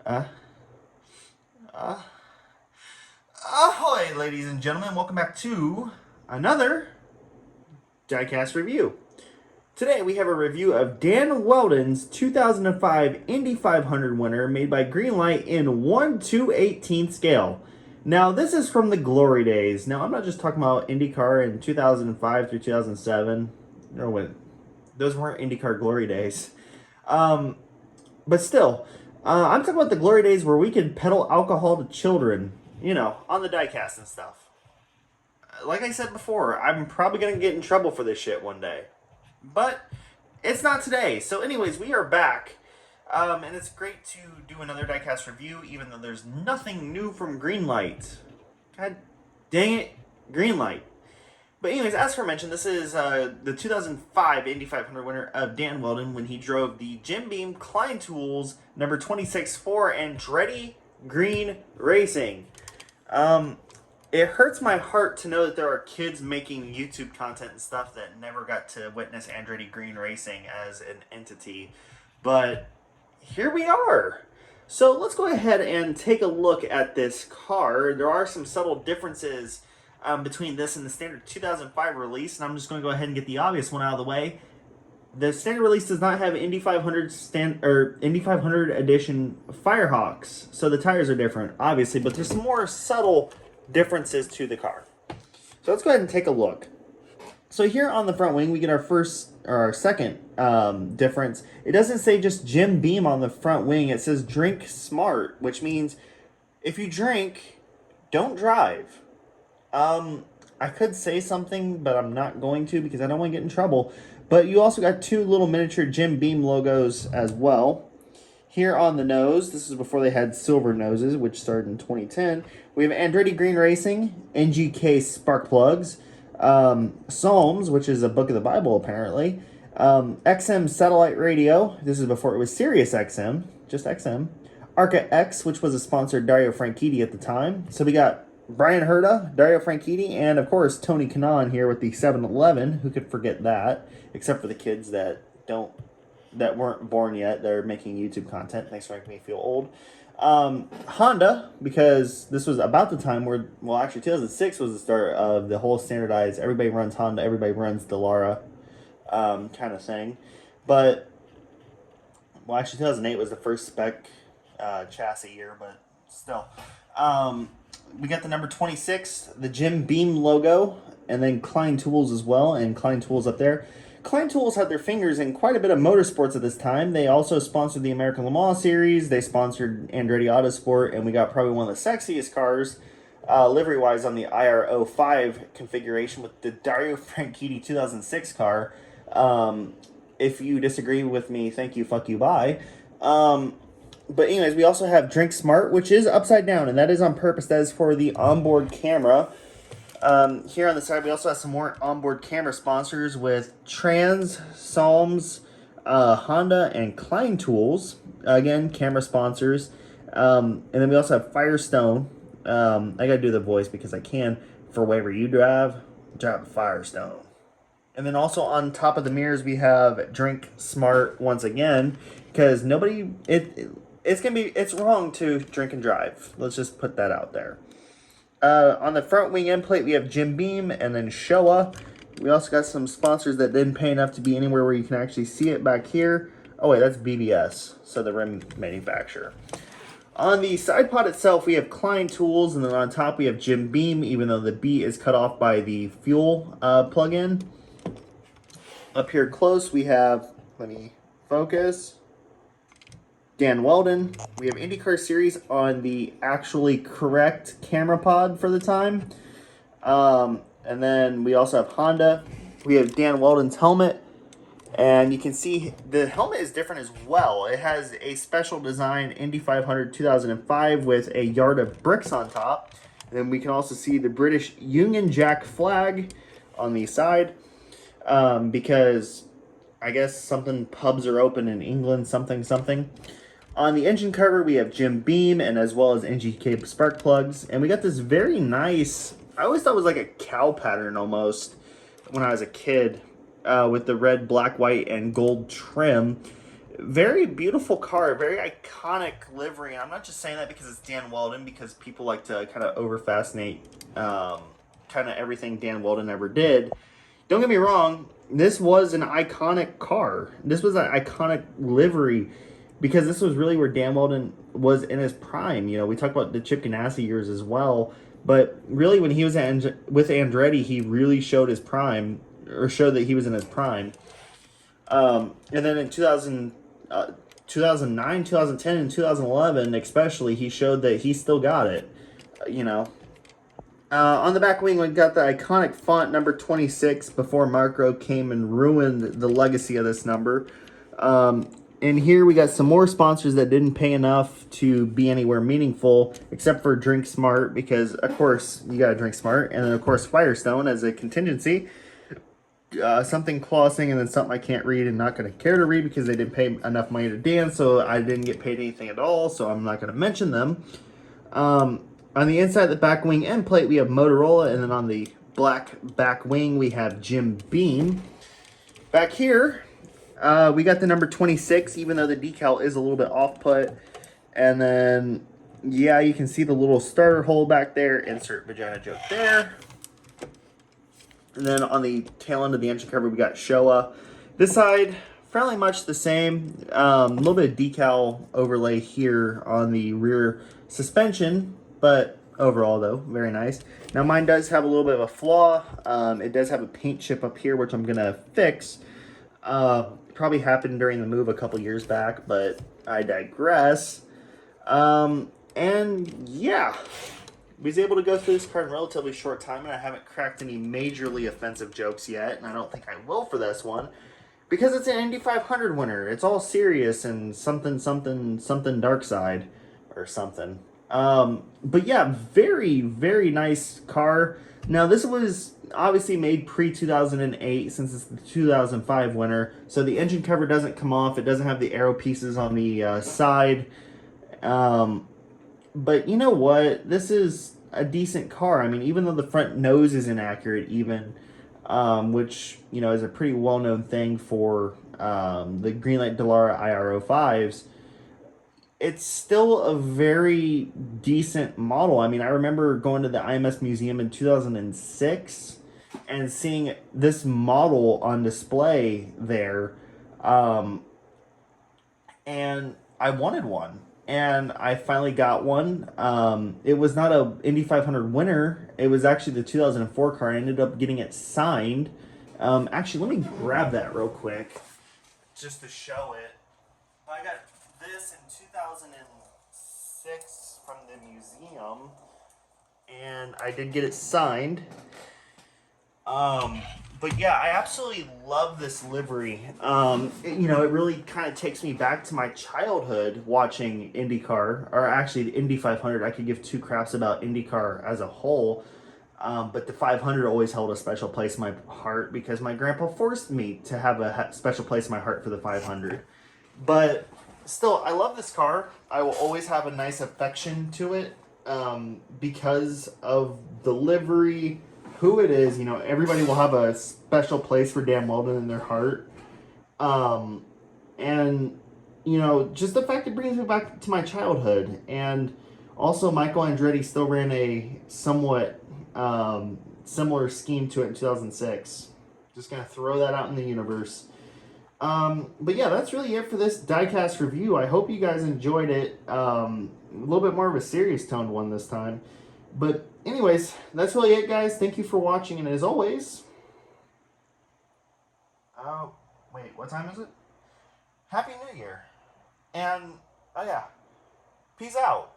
Uh, uh, Ahoy, ladies and gentlemen. Welcome back to another diecast review. Today we have a review of Dan Wheldon's 2005 Indy 500 winner made by Greenlight in 1/218 scale. Now, this is from the glory days. Now, I'm not just talking about IndyCar in 2005 through 2007. No, wait. Those weren't IndyCar glory days. But still, I'm talking about the glory days where we could peddle alcohol to children, on the diecast and stuff. Like I said before, I'm probably going to get in trouble for this shit one day. But it's not today. So anyways, we are back. And it's great to do another diecast review, even though there's nothing new from Greenlight. God dang it, Greenlight. But anyways, as aforementioned, this is the 2005 Indy 500 winner of Dan Wheldon when he drove the Jim Beam Klein Tools number 26 for Andretti Green Racing. It hurts my heart to know that there are kids making YouTube content and stuff that never got to witness Andretti Green Racing as an entity. But here we are. So let's go ahead and take a look at this car. There are some subtle differences between this and the standard 2005 release, and I'm just going to go ahead and get the obvious one out of the way. The standard release does not have Indy 500 Indy 500 edition Firehawks, so the tires are different, obviously, but there's some more subtle differences to the car. So let's go ahead and take a look. So here on the front wing, we get our second difference. It doesn't say just Jim Beam on the front wing. It says drink smart, which means if you drink, don't drive. I could say something, but I'm not going to because I don't want to get in trouble. But you also got two little miniature Jim Beam logos as well. Here on the nose, this is before they had silver noses, which started in 2010. We have Andretti Green Racing, NGK spark plugs, Psalms, which is a book of the Bible apparently, XM satellite radio. This is before it was Sirius XM, just XM. Arca X, which was a sponsored Dario Franchitti at the time. So we got Brian Herta, Dario Franchitti, and of course Tony Kanaan here with the 7-Eleven. Who could forget that? Except for the kids that weren't born yet. They're making YouTube content. Thanks for making me feel old. Honda, because this was about the time where, well, actually 2006 was the start of the whole standardized, everybody runs Honda, everybody runs Dallara kind of thing. But, well, actually 2008 was the first spec chassis year, but still. We got the number 26, the Jim Beam logo, and then Klein Tools as well, and Klein Tools up there. Klein Tools had their fingers in quite a bit of motorsports at this time. They also sponsored the American Le Mans Series. They sponsored Andretti Autosport, and we got probably one of the sexiest cars, livery-wise, on the IR05 configuration with the Dario Franchitti 2006 car. If you disagree with me, thank you, fuck you, bye. But anyways, we also have Drink Smart, which is upside down, and that is on purpose. That is for the onboard camera. Here on the side, we also have some more onboard camera sponsors with Trans, Psalms, Honda, and Klein Tools. Again, camera sponsors. And then we also have Firestone. I gotta do the voice because I can. For wherever you drive Firestone. And then also on top of the mirrors, we have Drink Smart once again, because it's wrong to drink and drive. Let's just put that out there. On the front wing end plate, we have Jim Beam and then Showa. We also got some sponsors that didn't pay enough to be anywhere where you can actually see it back here. Oh wait, that's BBS, so the rim manufacturer. On the side pod itself, we have Klein Tools, and then on top we have Jim Beam, even though the B is cut off by the fuel plug-in. Up here close, we have, let me focus, Dan Wheldon. We have IndyCar Series on the actually correct camera pod for the time. And then we also have Honda. We have Dan Wheldon's helmet. And you can see the helmet is different as well. It has a special design Indy 500 2005 with a yard of bricks on top. And then we can also see the British Union Jack flag on the side. Because I guess pubs are open in England, something. On the engine cover, we have Jim Beam and as well as NGK spark plugs. And we got this very nice, I always thought it was like a cow pattern almost when I was a kid, with the red, black, white, and gold trim. Very beautiful car, very iconic livery. And I'm not just saying that because it's Dan Wheldon, because people like to kind of over fascinate kind of everything Dan Wheldon ever did. Don't get me wrong, this was an iconic car. This was an iconic livery because this was really where Dan Wheldon was in his prime. You know, we talked about the Chip Ganassi years as well, but really when he was with Andretti, he really showed his prime, or showed that he was in his prime. And then in 2009, 2010, and 2011 especially, he showed that he still got it, you know. On the back wing, we got the iconic font number 26 before Marco came and ruined the legacy of this number. And here we got some more sponsors that didn't pay enough to be anywhere meaningful, except for Drink Smart, because, of course, you got to drink smart. And then, of course, Firestone as a contingency. Something Clausing, and then something I can't read and not going to care to read because they didn't pay enough money to Dan, so I didn't get paid anything at all, so I'm not going to mention them. On the inside of the back wing end plate, we have Motorola, and then on the black back wing, we have Jim Beam. Back here, we got the number 26, even though the decal is a little bit off-put. And then, yeah, you can see the little starter hole back there. Insert vagina joke there. And then on the tail end of the engine cover, we got Showa. This side, fairly much the same. A little bit of decal overlay here on the rear suspension, but overall, though, very nice. Now, mine does have a little bit of a flaw. It does have a paint chip up here, which I'm going to fix. Probably happened during the move a couple years back, but I digress. And, yeah. Was able to go through this car in a relatively short time, and I haven't cracked any majorly offensive jokes yet, and I don't think I will for this one, because it's an Indy 500 winner. It's all serious and something dark side or something. But yeah, very, very nice car. Now, this was obviously made pre-2008 since it's the 2005 winner, so the engine cover doesn't come off. It doesn't have the arrow pieces on the side. But you know what? This is a decent car. I mean, even though the front nose is inaccurate, even, which, you know, is a pretty well-known thing for the Greenlight Dallara IR05s, it's still a very decent model. I mean, I remember going to the IMS Museum in 2006 and seeing this model on display there, and I wanted one. And I finally got one. It was not a Indy 500 winner. It was actually the 2004 car. I ended up getting it signed. Actually, let me grab that real quick just to show it. I got this in 2006 from the museum, and I did get it signed. But yeah, I absolutely love this livery. You know, it really kind of takes me back to my childhood watching IndyCar, or actually the Indy 500. I could give two craps about IndyCar as a whole, but the 500 always held a special place in my heart because my grandpa forced me to have a special place in my heart for the 500. But still, I love this car. I will always have a nice affection to it because of the livery, who it is. You know, everybody will have a special place for Dan Wheldon in their heart. And, you know, just the fact it brings me back to my childhood. And also, Michael Andretti still ran a somewhat similar scheme to it in 2006. Just going to throw that out in the universe. But yeah, that's really it for this diecast review. I hope you guys enjoyed it. A little bit more of a serious toned one this time. But anyways, that's really it, guys. Thank you for watching, and as always... Oh, wait, what time is it? Happy New Year. And, oh yeah, peace out.